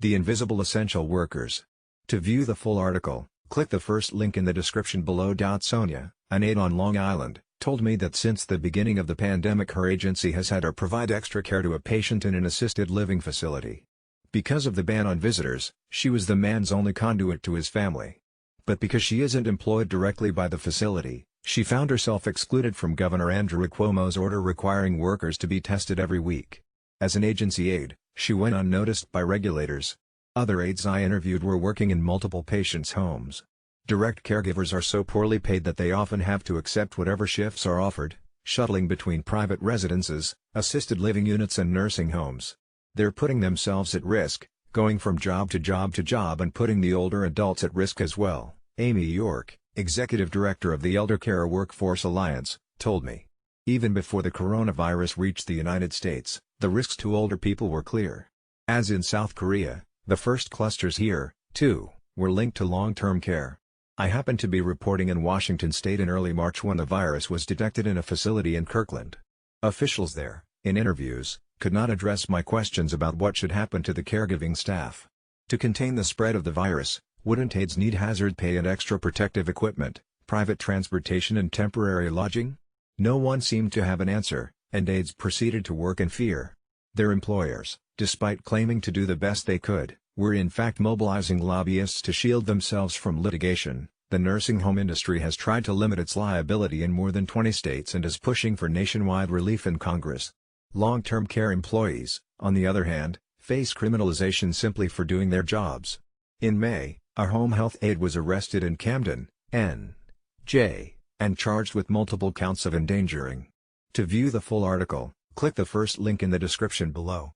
The Invisible Essential Workers. To view the full article, click the first link in the description below. Sonia, an aide on Long Island, told me that since the beginning of the pandemic her agency has had to provide extra care to a patient in an assisted living facility. Because of the ban on visitors, she was the man's only conduit to his family. But because she isn't employed directly by the facility, she found herself excluded from Governor Andrew Cuomo's order requiring workers to be tested every week. As an agency aide, she went unnoticed by regulators. Other aides I interviewed were working in multiple patients' homes. Direct caregivers are so poorly paid that they often have to accept whatever shifts are offered, shuttling between private residences, assisted living units and nursing homes. They're putting themselves at risk, going from job to job and putting the older adults at risk as well, Amy York, executive director of the Elder Care Workforce Alliance, told me. Even before the coronavirus reached the United States, the risks to older people were clear. As in South Korea, the first clusters here, too, were linked to long-term care. I happened to be reporting in Washington state in early March when the virus was detected in a facility in Kirkland. Officials there, in interviews, could not address my questions about what should happen to the caregiving staff. To contain the spread of the virus, wouldn't aides need hazard pay and extra protective equipment, private transportation and temporary lodging? No one seemed to have an answer, and aides proceeded to work in fear. Their employers, despite claiming to do the best they could, were in fact mobilizing lobbyists to shield themselves from litigation. The nursing home industry has tried to limit its liability in more than 20 states and is pushing for nationwide relief in Congress. Long-term care employees, on the other hand, face criminalization simply for doing their jobs. In May, a home health aide was arrested in Camden, N.J., and charged with multiple counts of endangering. To view the full article, click the first link in the description below.